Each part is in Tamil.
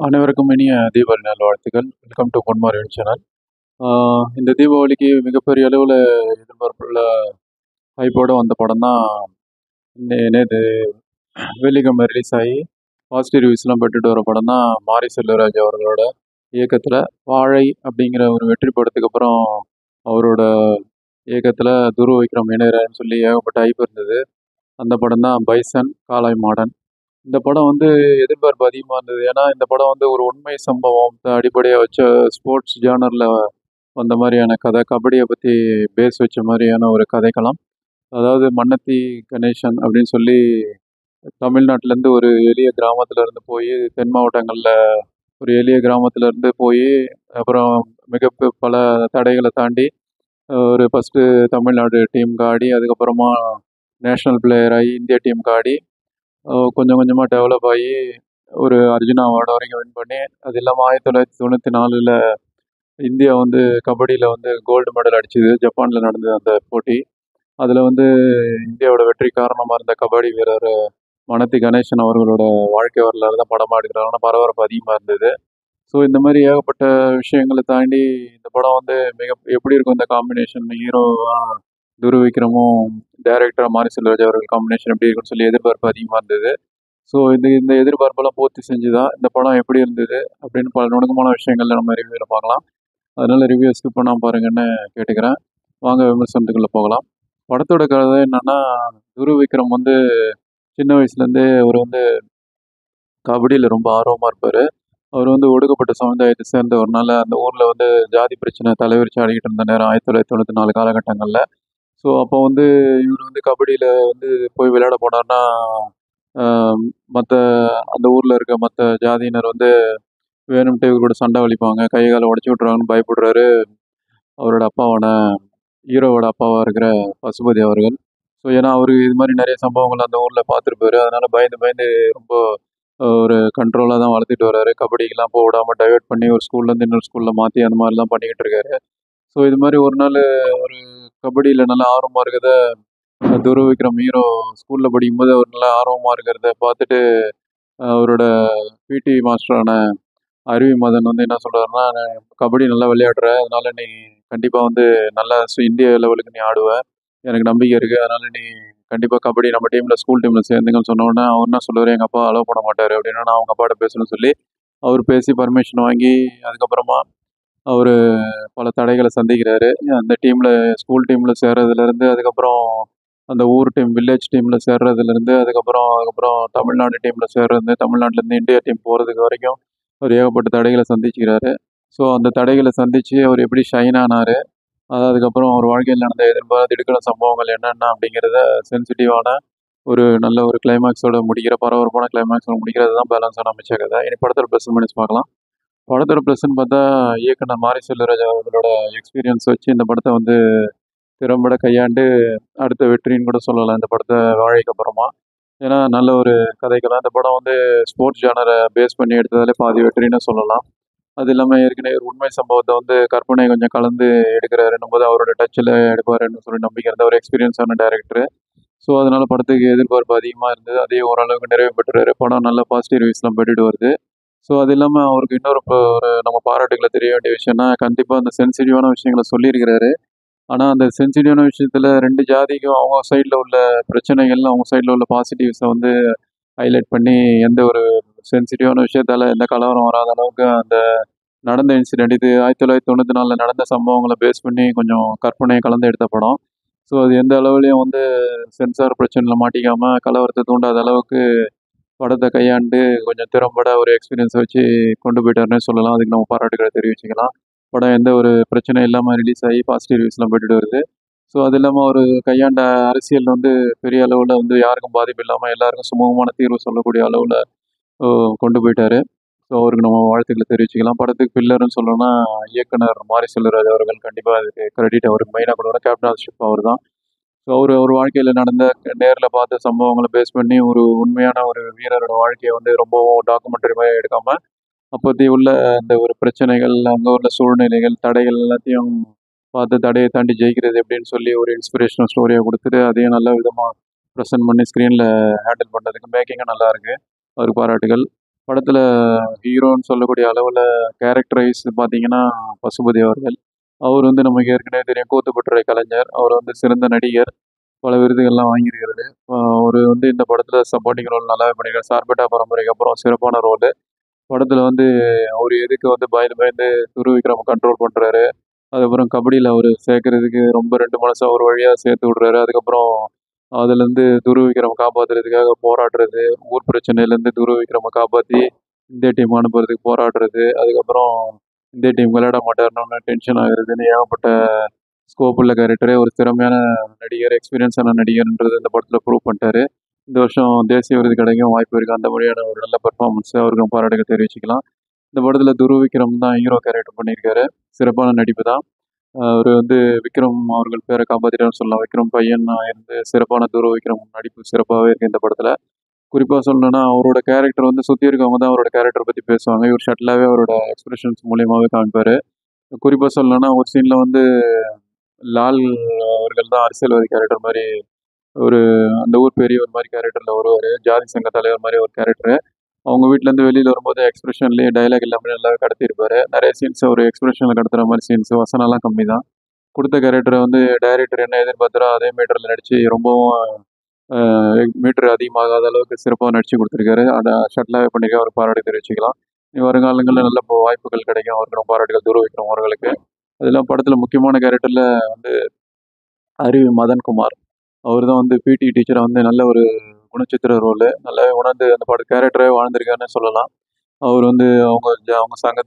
அனைவருக்கும் இனிய தீபாவளி நல்வாழ்த்துக்கள். வெல்கம் டு பொன்மாரியின் சேனல். இந்த தீபாவளிக்கு மிகப்பெரிய அளவில் எதிர்பார்ப்புள்ள ஹைப்போட வந்த படம் தான் நேற்று வெள்ளிக்கிழமை ரிலீஸ் ஆகி பாசிட்டிவ் ரிவ்யூஸ்லாம் பெற்றுட்டு வர படம் தான் மாரி செல்வராஜ் அவர்களோட இயக்கத்தில் வாழை அப்படிங்கிற ஒரு வெற்றி படத்துக்கு அப்புறம் அவரோட இயக்கத்தில் துருவ விக்ரம் இணையரான்னு சொல்லி ஏகப்பட்ட ஹைப் இருந்தது. அந்த படம் தான் பைசன் காளாய் மாடன். இந்த படம் வந்து எதிர்பார்ப்பு அதிகமாக இருந்தது. ஏன்னா இந்த படம் வந்து ஒரு உண்மை சம்பவம் அடிப்படையாக வச்ச ஸ்போர்ட்ஸ் ஜானரில் வந்த மாதிரியான கதை, கபடியை பற்றி பேஸ் வச்ச மாதிரியான ஒரு கதைக்களம். அதாவது மன்னத்தி கணேசன் அப்படின்னு சொல்லி தமிழ்நாட்டிலேருந்து ஒரு எளிய கிராமத்துலேருந்து போய் தென் மாவட்டங்களில் ஒரு எளிய கிராமத்துலேருந்து போய் அப்புறம் பல தடைகளை தாண்டி ஒரு ஃபஸ்ட்டு தமிழ்நாடு டீமுக்கு ஆடி அதுக்கப்புறமா நேஷ்னல் பிளேயர் ஆகி இந்திய டீமுக்கு ஆடி கொஞ்சம் கொஞ்சமாக டெவலப் ஆகி ஒரு அர்ஜுனா அவார்டு வரைக்கும் வின் பண்ணி அது இல்லாமல் 1994 இந்தியா வந்து கபடியில் வந்து கோல்டு மெடல் அடிச்சுது. ஜப்பானில் நடந்தது அந்த போட்டி. அதில் வந்து இந்தியாவோட வெற்றி காரணமாக இருந்த கபடி வீரர் மனத்தி கணேசன் அவர்களோட வாழ்க்கை வரலாறு தான் படமாக எடுக்கிறாங்கன்னா பரபரப்பு அதிகமாக இருந்தது. ஸோ இந்த மாதிரி ஏகப்பட்ட விஷயங்களை தாண்டி இந்த படம் வந்து எப்படி இருக்கும் இந்த காம்பினேஷன், ஹீரோ துருவ விக்ரமும் டைரக்டராக மாரி செல்வராஜ் அவர்கள் காம்பினேஷன் எப்படி இருக்குன்னு சொல்லி எதிர்பார்ப்பு அதிகமாக இருந்தது. ஸோ இந்த எதிர்பார்ப்பெல்லாம் பூர்த்தி செஞ்சுதான் இந்த படம் எப்படி இருந்தது அப்படின்னு பல நுணுக்கமான விஷயங்கள்ல நம்ம ரிவ்யூவில் பார்க்கலாம். அதனால ரிவ்யூ ஸ்கிப் பண்ணாமல் பாருங்கன்னு கேட்டுக்கிறேன். வாங்க விமர்சனத்துக்குள்ளே போகலாம். படத்தோட கதை என்னன்னா, துருவ விக்ரம் வந்து சின்ன வயசுலேருந்தே அவர் வந்து கபடியில் ரொம்ப ஆர்வமாக இருப்பார். அவர் வந்து ஒடுக்கப்பட்ட சமுதாயத்தை சேர்ந்தவர்னால அந்த ஊரில் வந்து ஜாதி பிரச்சனை தலைவிரிச்சு ஆடிக்கிட்டு இருந்த நேரம் 1994 காலகட்டங்களில். ஸோ அப்போ வந்து இவர் வந்து கபடியில் வந்து போய் விளையாட போனார்னா மற்ற அந்த ஊரில் இருக்க மற்ற ஜாதியினர் வந்து வேணும்ட்டு இவர் கூட சண்டை வலிப்பாங்க, கை காலை உடச்சி விட்ருவாங்கன்னு பயப்படுறாரு அவரோட அப்பாவான ஹீரோவோட அப்பாவாக இருக்கிற பசுபதி அவர்கள். ஸோ ஏன்னா அவர் இது மாதிரி நிறைய சம்பவங்கள் அந்த ஊரில் பார்த்துருப்பாரு. அதனால் பயந்து பயந்து ரொம்ப ஒரு கண்ட்ரோலாக தான் வளர்த்துட்டு வர்றாரு. கபடிக்கெலாம் போக விடாமல் டைவெர்ட் பண்ணி ஒரு ஸ்கூல்லேருந்து இன்னொரு ஸ்கூலில் மாற்றி அந்த மாதிரிலாம் பண்ணிக்கிட்டு இருக்காரு. ஸோ இது மாதிரி ஒரு நாள் ஒரு கபடியில் நல்லா ஆர்வமாக இருக்கிறத துருவ விக்ரம் ஹீரோ ஸ்கூலில் படிக்கும்போது அவர் நல்லா ஆர்வமாக இருக்கிறத பார்த்துட்டு அவரோட பிடி மாஸ்டரான அருவி மதன் வந்து என்ன சொல்கிறாருன்னா, கபடி நல்லா விளையாடுற, அதனால நீ கண்டிப்பாக வந்து நல்லா இந்திய லெவலுக்கு நீ ஆடுவ, எனக்கு நம்பிக்கை இருக்குது, அதனால நீ கண்டிப்பாக கபடி நம்ம டீமில் ஸ்கூல் டீமில் சேர்ந்துங்கன்னு சொன்ன உடனே அவர் என்ன சொல்லுவார், எங்கள் அப்பா அலோவ் பண்ண மாட்டார் அப்படின்னா நான் அவங்க அப்பாட்ட பேசணும்னு சொல்லி அவர் பேசி பர்மிஷன் வாங்கி அதுக்கப்புறமா அவர் பல தடைகளை சந்திக்கிறாரு. அந்த டீமில் ஸ்கூல் டீமில் சேர்றதுலேருந்து அதுக்கப்புறம் அந்த ஊர் டீம் வில்லேஜ் டீமில் சேர்றதுலேருந்து அதுக்கப்புறம் தமிழ்நாடு டீமில் சேர்றது, தமிழ்நாட்டிலேருந்து இந்தியா டீம் போகிறதுக்கு வரைக்கும் அவர் ஏகப்பட்ட தடைகளை சந்திச்சுக்கிறாரு. ஸோ அந்த தடைகளை சந்தித்து அவர் எப்படி ஷைன் ஆனார், அதுக்கப்புறம் அவர் வாழ்க்கையில் நடந்த எதிர்பாராத திடுக்கிற சம்பவங்கள் என்னென்ன அப்படிங்கிறத சென்சிட்டிவான ஒரு நல்ல ஒரு கிளைமேக்ஸோட முடிக்கிற பரபரப்பான கிளைமேக்ஸோட முடிக்கிறது தான் பேலன்ஸான அமைச்ச கதை. இனி படத்தோட ப்ளஸ் மைனஸ் பார்க்கலாம். படத்தோட ப்ளஸ்ன்னு பார்த்தா இயக்குனர் மாரி செல்வராஜ் அவர்களோட எக்ஸ்பீரியன்ஸ் வச்சு இந்த படத்தை வந்து திறம்பட கையாண்டு அடுத்த வெற்றின்னு கூட சொல்லலாம் இந்த படத்தை வாழைக்கு அப்புறமா. ஏன்னா நல்ல ஒரு கதைக்கெல்லாம் இந்த படம் வந்து ஸ்போர்ட்ஸ் ஜானரை பேஸ் பண்ணி எடுத்ததாலே பாதி வெற்றின்னு சொல்லலாம். அது இல்லாமல் ஏற்கனவே ஒரு உண்மை சம்பவத்தை வந்து கற்பனை கொஞ்சம் கலந்து எடுக்கிறாருன்னும் போது அவரோட டச்சில் எடுப்பாருன்னு சொல்லி நம்பிக்கை இருந்த ஒரு எக்ஸ்பீரியன்ஸான டேரக்டர். ஸோ அதனால படத்துக்கு எதிர்பார்ப்பு அதிகமாக இருந்தது. அதே ஓரளவுக்கு நிறைவு பெற்றுறாரு. படம் நல்ல பாசிட்டிவ் ரிவ்யூஸ்லாம் பெற்றுட்டு வருது. ஸோ அது இல்லாமல் அவருக்கு இன்னொரு ஒரு நம்ம பாராட்டுகளை தெரிய வேண்டிய விஷயம்னா, கண்டிப்பாக அந்த சென்சிட்டிவான விஷயங்களை சொல்லியிருக்கிறாரு. ஆனால் அந்த சென்சிட்டிவான விஷயத்தில் 2 ஜாதிக்கும் அவங்க சைடில் உள்ள பிரச்சனைகள், அவங்க சைடில் உள்ள பாசிட்டிவ்ஸை வந்து ஹைலைட் பண்ணி எந்த ஒரு சென்சிட்டிவான விஷயத்தால் எந்த கலவரம் வராத அளவுக்கு அந்த நடந்த இன்சிடெண்ட் இது 1994 நடந்த சம்பவங்களை பேஸ் பண்ணி கொஞ்சம் கற்பனையை கலந்து எடுத்த படம். ஸோ அது எந்த அளவுலேயும் வந்து சென்சார் பிரச்சனையில் மாட்டிக்காமல் கலவரத்தை தூண்டாத அளவுக்கு படத்தை கையாண்டு கொஞ்சம் திறம்பட ஒரு எக்ஸ்பீரியன்ஸை வச்சு கொண்டு போயிட்டாருன்னே சொல்லலாம். அதுக்கு நம்ம பாராட்டுகளை தெரிவிச்சுக்கலாம். படம் எந்த ஒரு பிரச்சனையும் இல்லாமல் ரிலீஸ் ஆகி பாசிட்டிவ் ரிவ்யூஸ்லாம் பெற்றுட்டு வருது. ஸோ அது இல்லாமல் ஒரு கையாண்ட அரசியல் வந்து பெரிய அளவில் வந்து யாருக்கும் பாதிப்பு இல்லாமல் எல்லாருக்கும் சுமூகமான தீர்வு சொல்லக்கூடிய அளவில் கொண்டு போயிட்டாரு. ஸோ அவருக்கு நம்ம வாழ்த்துக்களை தெரிவிச்சுக்கலாம். படத்துக்கு பில்லர்னு சொல்லணும்னா இயக்குனர் மாரி செல்வராஜ் அவர்கள் கண்டிப்பாக அதுக்கு கிரெடிட் அவருக்கு மெயினாக கொடுக்கணும். கேப்டன் ஆஃப் ஷிப் அவர் தான். ஸோ அவர் வாழ்க்கையில் நடந்த நேரில் பார்த்த சம்பவங்களை பேஸ் பண்ணி ஒரு உண்மையான ஒரு வீரரோட வாழ்க்கையை வந்து ரொம்பவும் டாக்குமெண்ட்ரி மாதிரி எடுக்காமல் அப்போத்தி உள்ள அந்த ஒரு பிரச்சனைகள், அங்கே உள்ள சூழ்நிலைகள், தடைகள் எல்லாத்தையும் பார்த்து தடையை தாண்டி ஜெயிக்கிறது எப்படின்னு சொல்லி ஒரு இன்ஸ்பிரேஷனல் ஸ்டோரியை கொடுத்துட்டு அதையும் நல்ல விதமாக ப்ரெசென்ட் பண்ணி ஸ்க்ரீனில் ஹேண்டில் பண்ணுறதுக்கு மேக்கிங்கும் நல்லா இருக்குது. அவருக்கு பாராட்டுகள். படத்தில் ஹீரோன்னு சொல்லக்கூடிய அளவில் கேரக்டரைஸ் பார்த்தீங்கன்னா பசுபதி அவர்கள். அவர் வந்து நமக்கு ஏற்கனவே தெரியும் கூத்துப்பட்டுறை கலைஞர். அவர் வந்து சிறந்த நடிகர். பல விருதுகள்லாம் வாங்கியிருக்கிறாரு. அவர் வந்து இந்த படத்தில் சப்போர்ட்டிங் ரோல் நல்லாவே பண்ணியிருக்காரு. சார்பேட்டா பரம்பரைக்கு அப்புறம் சிறப்பான ரோலு. படத்தில் வந்து அவர் எதுக்கு வந்து பயந்து பயந்து துருவ விக்ரம கண்ட்ரோல் பண்ணுறாரு. அதுக்கப்புறம் கபடியில் அவர் சேர்க்கறதுக்கு ரொம்ப 2 மனசா ஒரு வழியாக சேர்த்து விட்றாரு. அதுக்கப்புறம் அதுலேருந்து துருவ விக்ரம காப்பாற்றுறதுக்காக போராடுறது. ஊர் பிரச்சனையிலேருந்து துருவ விக்ரம காப்பாற்றி இந்தியா டீம் அனுப்புறதுக்கு போராடுறது. அதுக்கப்புறம் இந்தியா டீம் விளையாட மாட்டாருன்னு டென்ஷன் ஆகுறதுன்னு ஏகப்பட்ட ஸ்கோப் உள்ள கேரக்டரே. ஒரு திறமையான நடிகர், எக்ஸ்பீரியன்ஸான நடிகர்ன்றது இந்த படத்தில் ப்ரூவ் பண்ணிட்டாரு. இந்த வருஷம் தேசிய விருது கிடைக்கும் வாய்ப்பு இருக்குது. அந்த மாதிரியான ஒரு நல்ல பெர்ஃபார்மன்ஸு அவருக்கும் பாராட்டுகள் தெரிவிச்சுக்கலாம். இந்த படத்தில் துருவ விக்ரம் தான் ஹீரோ கேரக்டர் பண்ணியிருக்காரு. சிறப்பான நடிப்பு தான். அவர் வந்து விக்ரம் அவர்கள் பேரை காப்பாற்றிட்டாருன்னு சொல்லலாம். விக்ரம் பையனா இருந்து சிறப்பான துருவ விக்ரம் நடிப்பு சிறப்பாகவே இருக்குது இந்த படத்தில். குறிப்பாக சொல்லணும்னா அவரோட கேரக்டர் வந்து சுற்றி இருக்கவங்க தான் அவரோட கேரக்டர் பற்றி பேசுவாங்க. இவர் ஷட்டிலாகவே அவரோட எக்ஸ்பிரஷன்ஸ் மூலியமாகவே காமிப்பார். குறிப்பாக சொல்லணும்னா ஒரு சீனில் வந்து லால் அவர்கள் தான் அரசியல்வாதி கேரக்டர் மாதிரி ஒரு அந்த ஊர் பெரியவர் மாதிரி கேரக்டரில் வருவார். ஜாதி சங்க தலைவர் மாதிரி ஒரு கேரக்டரு. அவங்க வீட்டிலேருந்து வெளியில் வரும்போது எக்ஸ்பிரஷன்லேயே டைலாக் எல்லாமே நல்லா கடத்தியிருப்பாரு. நிறைய சீன்ஸ் ஒரு எக்ஸ்பிரஷனில் கடத்துகிற மாதிரி சீன்ஸ் வசனம்லாம் கம்மி தான். கொடுத்த கேரக்டரை வந்து டைரக்டர் என்ன எதிர்பார்த்தாரோ அதே மீட்டரில் நடித்து ரொம்பவும் மீட்டர் அதிகமாகாத அளவுக்கு சிறப்பாக நடித்து கொடுத்துருக்காரு. அதை ஷட்டிலாகவே பண்ணியிருக்காரு. அவர் பாராட்டு தெரிவிச்சுக்கலாம். வருங்காலங்களில் நல்ல வாய்ப்புகள் கிடைக்கும் அவருக்கு பாராட்டுகள் துருவ விக்ரம் அவர்களுக்கு. அதெல்லாம் படத்தில் முக்கியமான கேரக்டரில் வந்து அருவி மதன்குமார். அவர் தான் வந்து பிடி டீச்சரை வந்து நல்ல ஒரு குணச்சித்திர ரோலு. நல்லாவே உணர்ந்து அந்த கேரக்டரே வாழ்ந்திருக்காருன்னு சொல்லலாம். அவர் வந்து அவங்க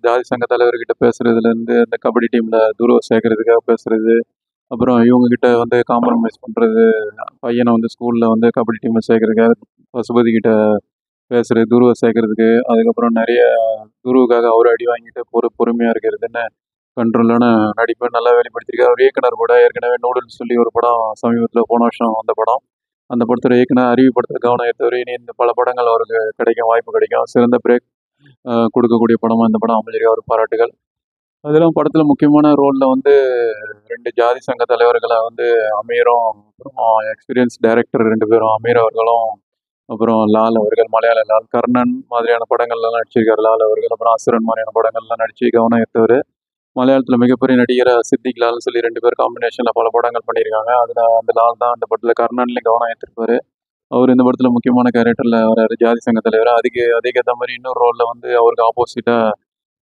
ஜாதி சங்க தலைவர்கிட்ட பேசுறதுலேருந்து, அந்த கபடி டீமில் துருவ சேர்க்கறதுக்காக பேசுறது, அப்புறம் இவங்ககிட்ட வந்து காம்ப்ரமைஸ் பண்ணுறது, பையனை வந்து ஸ்கூலில் வந்து கபடி டீமில் சேர்க்கறதுக்காக பசுபதி கிட்ட பேசுறது, துருவ சேர்க்கறதுக்கு. அதுக்கப்புறம் நிறைய துருவுக்காக அவர் அடி வாங்கிட்டு பொறுமையாக இருக்கிறதுன்னு கண்ட்ரோலான நடிப்பை நல்லா வெளிப்படுத்தியிருக்காரு. அவர் இயக்குனர் கூட ஏற்கனவே நூடுல்ஸ் சொல்லி ஒரு படம் சமீபத்தில் போன வருஷம் வந்த படம். அந்த படத்தோட இயக்குனர் அருவி படத்தில் கவனம் ஈர்த்தவர். இனி இந்த பல படங்கள் அவருக்கு கிடைக்கும் வாய்ப்பு கிடைக்கும். சிறந்த பிரேக் கொடுக்கக்கூடிய படமாக இந்த படம் அமைஞ்சிருக்கு. அவருக்கு பாராட்டுகள். அதெல்லாம் படத்தில் முக்கியமான ரோலில் வந்து 2 ஜாதி சங்க தலைவர்களை வந்து அமீரும், அப்புறம் எக்ஸ்பீரியன்ஸ் டைரக்டர் 2 பேரும் அமீர் அவர்களும், அப்புறம் லால் அவர்கள், மலையாள லால், கர்ணன் மாதிரியான படங்கள்லாம் நடிச்சிருக்காரு லால் அவர்கள். அப்புறம் அசுரன் மாதிரியான படங்கள்லாம் நடித்து கவனம் ஈர்த்தவர். மலையாளத்தில் மிகப்பெரிய நடிகரை சித்திக் லால்னு சொல்லி 2 பேர் காம்பினேஷனில் பல படங்கள் பண்ணியிருக்காங்க. அதில் அந்த லால் தான் அந்த படத்தில் கர்ணன்லேயும் கவனம் ஏற்றிருப்பார். அவர் இந்த படத்தில் முக்கியமான கேரக்டரில் வராரு, ஜாதி சங்க தலைவர். அதுக்கேற்ற மாதிரி இன்னொரு ரோலில் வந்து அவருக்கு ஆப்போசிட்டாக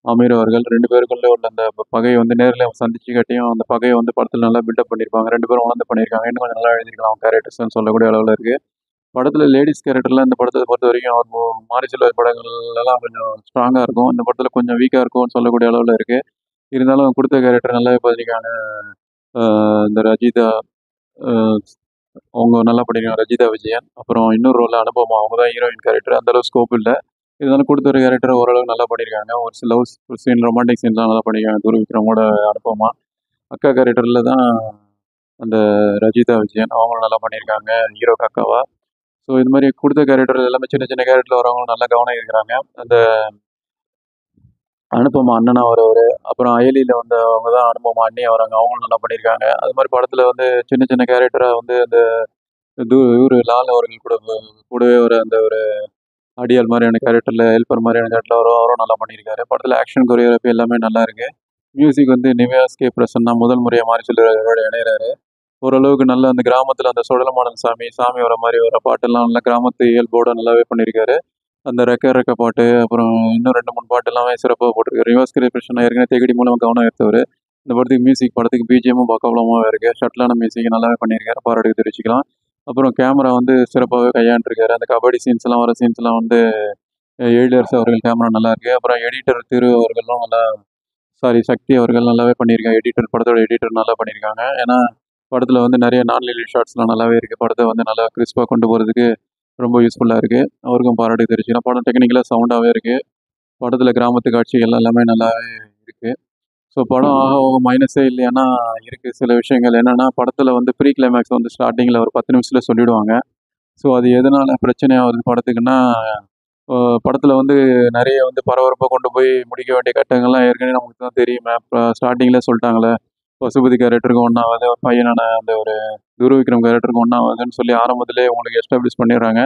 அமீர் அவர்கள். 2 பேருக்குள்ளே உள்ள அந்த பகையை வந்து நேரில் சந்திச்சு காட்டியும் அந்த பகையை வந்து படத்தில் நல்லா பில்டப் பண்ணியிருப்பாங்க. 2 பேரும் உணர்ந்து பண்ணியிருக்காங்க. இன்னும் கொஞ்சம் நல்லா எழுதியிருக்கலாம் கேரக்டர்ஸ்ன்னு சொல்லக்கூடிய அளவில் இருக்குது. படத்தில் லேடிஸ் கேரக்டர்லாம் இந்த படத்தை பொறுத்த வரைக்கும் அவர் மாரி செல்வர் படங்கள்லாம் கொஞ்சம் ஸ்ட்ராங்காக இருக்கும். இந்த படத்தில் கொஞ்சம் வீக்காக இருக்கும்னு சொல்லக்கூடிய அளவில் இருக்குது. இருந்தாலும் கொடுத்த கேரக்டர் நல்லாவே பண்ணியிருக்காங்க. இந்த ரஜிதா அஹ் அவங்க நல்லா பண்ணியிருக்காங்க. ரஜிதா விஜயன். அப்புறம் இன்னொரு ரோலில் அனுபமா. அவங்க தான் ஹீரோயின் கேரக்டர். அந்தளவு ஸ்கோப் இல்லை. இருந்தாலும் கொடுத்த ஒரு கேரக்டரை ஓரளவுக்கு நல்லா பண்ணியிருக்காங்க. ஒரு சில லவ் சீன், ரொமான்டிக் சீன்லாம் நல்லா பண்ணியிருக்காங்க. துருவ விக்ரமோட அனுபமா. அக்கா கேரக்டரில் தான் அந்த ரஜிதா விஜயன். அவங்களும் நல்லா பண்ணியிருக்காங்க ஹீரோக்கு அக்காவா. ஸோ இது மாதிரி கொடுத்த கேரக்டர் எல்லாமே சின்ன சின்ன கேரக்டரில் வரவங்களும் நல்லா கவனம் இருக்கிறாங்க. அந்த அனுபமா அண்ணனா வரவர். அப்புறம் அயலியில் வந்து அவங்க தான் அனுபமா அண்ணியா வராங்க. அவங்களும் நல்லா பண்ணியிருக்காங்க. அது மாதிரி படத்தில் வந்து சின்ன சின்ன கேரக்டராக வந்து அந்த இவரு லால் அவர்கள் கூடவே வர அந்த ஒரு அடியாள் மாதிரியான கேரக்டரில், ஹெல்ப்பர் மாதிரியான கேரக்டரில் அவரும் நல்லா பண்ணியிருக்காரு. படத்தில் ஆக்ஷன் கொரியோகிராஃபி எல்லாமே நல்லா இருக்குது. மியூசிக் வந்து நிவேஸ் கே பிரசன்னா முதல் முறையாக மாரி செல்வராஜோட இணையிறாரு. ஓரளவுக்கு நல்ல அந்த கிராமத்தில் அந்த சுடலமாடன் சாமி வர மாதிரி வர பாட்டெல்லாம் நல்லா கிராமத்து இயல்போட நல்லாவே பண்ணியிருக்காரு. அந்த ரெக்க ரெக்க பாட்டு, அப்புறம் இன்னும் 2, 3 பாட்டு எல்லாமே சிறப்பாக போட்டிருக்காரு. நிவேஸ் கே பிரசன்னா ஏற்கனவே தேகடி மூலம் கவனம் எடுத்தவர். இந்த படத்துக்கு பிஜிஎம்மும் பக்காபலமாகவே இருக்குது. ஷட்டிலான மியூசிக் நல்லாவே பண்ணியிருக்காரு. பாராட்டு தெரிவிச்சுக்கலாம். அப்புறம் கேமரா வந்து சிறப்பாகவே கையாண்டிருக்காரு. அந்த கபடி சீன்ஸ்லாம் வர சீன்ஸ்லாம் வந்து எழிலரசு அவர்கள் கேமரா நல்லா இருக்கு. அப்புறம் எடிட்டர் திரு அவர்களும் சக்தி அவர்கள் நல்லாவே பண்ணியிருக்காங்க. படத்தோட எடிட்டர் நல்லா பண்ணியிருக்காங்க. ஏன்னா படத்தில் வந்து நிறைய நான் லீனியர் ஷார்ட்ஸ்லாம் நல்லாவே இருக்குது. படத்தை வந்து நல்லா கிறிஸ்பாக கொண்டு போகிறதுக்கு ரொம்ப யூஸ்ஃபுல்லாக இருக்குது. அவருக்கும் பாராட்டு தெரிவிச்சுக்கலாம். படம் டெக்னிக்கலாக சவுண்டாகவே இருக்குது. படத்தில் கிராமத்து காட்சிகள் எல்லாமே நல்லாவே இருக்குது. ஸோ படம் மைனஸே இல்லையானா இருக்குது சில விஷயங்கள். என்னென்னா படத்தில் வந்து ப்ரீ கிளைமேக்ஸ் வந்து ஸ்டார்டிங்கில் ஒரு 10 நிமிஷத்தில் சொல்லிவிடுவாங்க. ஸோ அது எதனால் பிரச்சனையாக வருது படத்துக்குன்னா, படத்தில் வந்து நிறைய வந்து பரபரப்பாக கொண்டு போய் முடிக்க வேண்டிய கட்டங்கள்லாம் ஏற்கனவே நமக்கு தான் தெரியுமே. இப்போ ஸ்டார்டிங்கில் சொல்லிட்டாங்களே, பசுபதி கேரக்டருக்கும் ஒன்றாவது, ஒரு பையனான அந்த ஒரு துருவ விக்ரம் கேரக்டருக்கும் ஒன்றாவதுன்னு சொல்லி ஆரம்பத்திலே உங்களுக்கு எஸ்டாப்ளிஷ் பண்ணிடுறாங்க.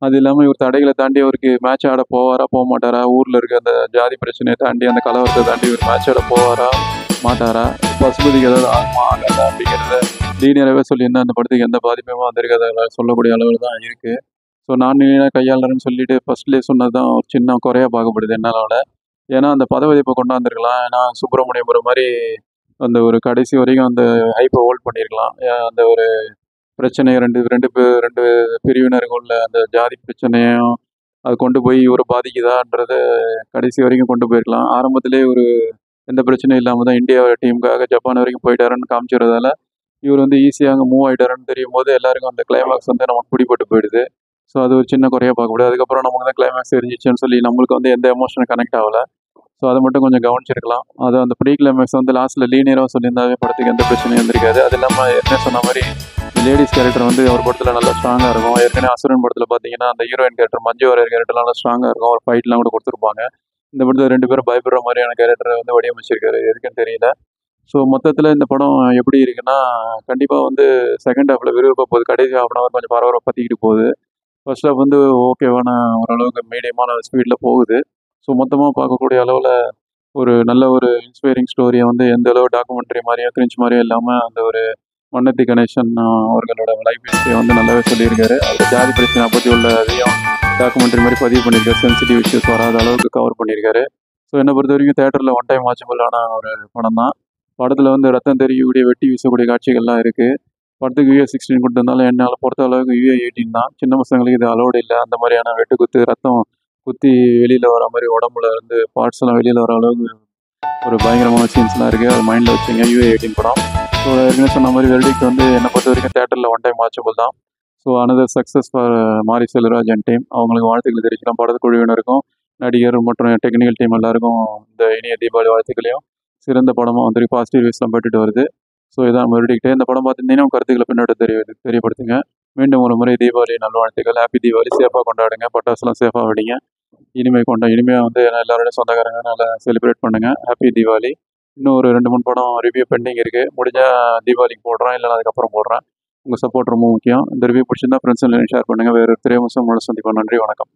அது இல்லாமல் இவர் தடைகளை தாண்டி அவருக்கு மேட்ச் ஆட போவாரா போக மாட்டாரா, ஊரில் இருக்க அந்த ஜாதி பிரச்சனையை தாண்டி அந்த கலவரத்தை தாண்டி இவர் மேட்ச் ஆட போவாரா மாட்டாரா, பசுபதிக்கு ஏதாவது ஆகுமா ஆகாதா அப்படிங்கிறத லீனியராகவே சொல்லியிருந்தா அந்த படத்துக்கு எந்த பாதிப்புமே வந்திருக்காத சொல்லக்கூடிய அளவில் தான் இருக்குது. ஸோ நான் லீனியராக கையாளுறேன்னு சொல்லிட்டு ஃபர்ஸ்ட்லேயே சொன்னது தான் ஒரு சின்ன குறையாக பார்க்கப்படுது என்னால். ஏன்னா அந்த பதவியேற்பை கொண்டாந்துருக்கலாம். ஏன்னா சுப்பிரமணியபுரம் மாதிரி அந்த ஒரு கடைசி வரைக்கும் அந்த ஹைப்பை ஹோல்ட் பண்ணியிருக்கலாம். அந்த ஒரு பிரச்சனைய 2 பிரிவினருக்குள்ள அந்த ஜாதி பிரச்சனையும் அது கொண்டு போய் இவரை பாதிக்குதான்றத கடைசி வரைக்கும் கொண்டு போயிருக்கலாம். ஆரம்பத்திலேயே ஒரு எந்த பிரச்சனையும் இல்லாம தான் இந்தியா டீமுக்காக ஜப்பான் வரைக்கும் போயிட்டாருன்னு காமிச்சறதால, இவர் வந்து ஈஸியா அங்க மூவ் ஆயிட்டாருன்னு தெரியும்போது, எல்லாருக்கும் அந்த கிளைமாக்ஸ் வந்து நமக்கு பிடிபட்டு போயிடுது. ஸோ அது ஒரு சின்ன குறையா பார்க்கக்கூடாது. அதுக்கப்புறம் நமக்கு தான் கிளைமாக்ஸ் தெரிஞ்சிச்சுன்னு சொல்லி நம்மளுக்கு வந்து எந்த எமோஷனும் கனெக்ட் ஆகல. ஸோ அதை மட்டும் கொஞ்சம் கவனிச்சிருக்கலாம். அது அந்த ப்ரீ கிளைமேக்ஸ் வந்து லாஸ்ட்ல லீனியராக சொல்லியிருந்தாவே படத்துக்கு எந்த பிரச்சனையும் இருந்திருக்காது. அது இல்லாமல் ஏற்கனவே சொன்ன மாதிரி லேடிஸ் கேரக்டர் வந்து ஒரு படத்தில் நல்லா ஸ்ட்ராங்காக இருக்கும். ஏற்கனவே அசுரன் படத்தில் பார்த்தீங்கன்னா அந்த heroine character Manju Warrier character நல்லா ஸ்ட்ராங்காக இருக்கும். ஒரு ஃபைட்லாம் கூட கொடுத்துருப்பாங்க. இந்த படத்தில் 2 பேரும் பயப்படுற மாதிரியான கேரக்டரை வந்து வடிவமைச்சிருக்காரு. எதுக்குன்னு தெரியல. ஸோ மொத்தத்தில் இந்த படம் எப்படி இருக்குன்னா, கண்டிப்பாக வந்து செகண்ட் ஹாஃபில் விறுவிறுப்பாக போகுது. கடைசி ஹாஃப் அன் ஹவர் கொஞ்சம் பரபரப்பாக பற்றிக்கிட்டு போகுது. ஃபர்ஸ்ட் ஹாஃப் வந்து ஓகேவான ஓரளவுக்கு மீடியமான ஸ்பீடில் போகுது. ஸோ மொத்தமாக பார்க்கக்கூடிய அளவில் ஒரு நல்ல ஒரு இன்ஸ்பைரிங் ஸ்டோரியை வந்து எந்த அளவு டாக்குமெண்ட்ரி மாதிரியும் கிரிஞ்ச் மாதிரியும் இல்லாமல் அந்த ஒரு மன்னத்தி கணேசன் அவர்களோட லைஃப் ஹிஸ்டரியை வந்து நல்லாவே சொல்லியிருக்காரு. அவர் ஜாதி பிரச்சனை பற்றி உள்ள அதையும் டாக்குமெண்ட்ரி மாதிரி பதிவு பண்ணியிருக்காரு. சென்சிட்டிவ் இஷ்யூஸ் வராத அளவுக்கு கவர் பண்ணியிருக்காரு. ஸோ என்னை பொறுத்த வரைக்கும் தேட்டரில் ஒன் டைம் வாட்சபிளான ஒரு படம் தான். படத்தில் வந்து ரத்தம் தெரியக்கூடிய வெட்டி வீசக்கூடிய காட்சிகள்லாம் இருக்குது. படத்துக்கு UA-16 கொடுத்ததுனால என்னால் பொறுத்த அளவுக்கு UA-18 தான். சின்ன பசங்களுக்கு இது அலோடு இல்லை. அந்த மாதிரியான வெட்டுக்குத்து ரத்தம் குத்தி வெளியில் வர மாதிரி உடம்புல இருந்து பார்ட்ஸ் எல்லாம் வெளியில் வர அளவுக்கு ஒரு பயங்கரமான சீன்ஸ்லாம் இருக்குது. அது மைண்டில் வச்சுங்க. UA-18 படம். ஸோ ஏற்கனவே சொன்ன மாதிரி வெர்டிக்ட் வந்து என்னை பொறுத்த வரைக்கும் தேட்டரில் ஒன் டைம் வாட்சபிள் தான். ஸோ அனதர் சக்ஸஸ் ஃபார் மாரி செல்வராஜ் அண்ட் டீம். அவங்களுக்கு வாழ்த்துக்கள் தெரிவிக்கலாம். படத்து குழுவினருக்கும் நடிகர் மற்றும் டெக்னிக்கல் டீம் எல்லாருக்கும் இந்த இனிய தீபாவளி வாழ்த்துக்களையும் சிறந்த படமாக வந்து பாசிட்டிவ் ரிவ்யூஸ்லாம் பெற்றுட்டு வருது. ஸோ இதான் வெர்டிக்ட். இந்த படம் பார்த்துருந்தீங்கன்னா கருத்துக்களை பின்னோட்ட தெரியப்படுத்துங்க. மீண்டும் ஒரு முறை தீபாவளி நல்வாழ்த்துக்கள். ஹாப்பி தீபாவளி. சேஃபாக கொண்டாடுங்க. பட்டாசுலாம் சேஃபாக வெடிங்க. இனிமேல் வந்து எல்லாரோட சொந்தக்காரங்க நல்லா செலிப்ரேட் பண்ணுங்கள். ஹாப்பி தீபாவளி. இன்னும் ஒரு 2-3 படம் ரிவ்யூ பெண்டிங் இருக்குது. முடிஞ்சால் தீபாவளிக்கு போடுறேன், இல்லைனா அதுக்கப்புறம் போடுறேன். உங்கள் சப்போர்ட் ரொம்ப முக்கியம். இந்த ரிவ்யூ பிடிச்சிருந்தா ஃப்ரெண்ட்ஸ் ஷேர் பண்ணுங்கள். வேறு திரையம்சம் சந்திப்போம். நன்றி, வணக்கம்.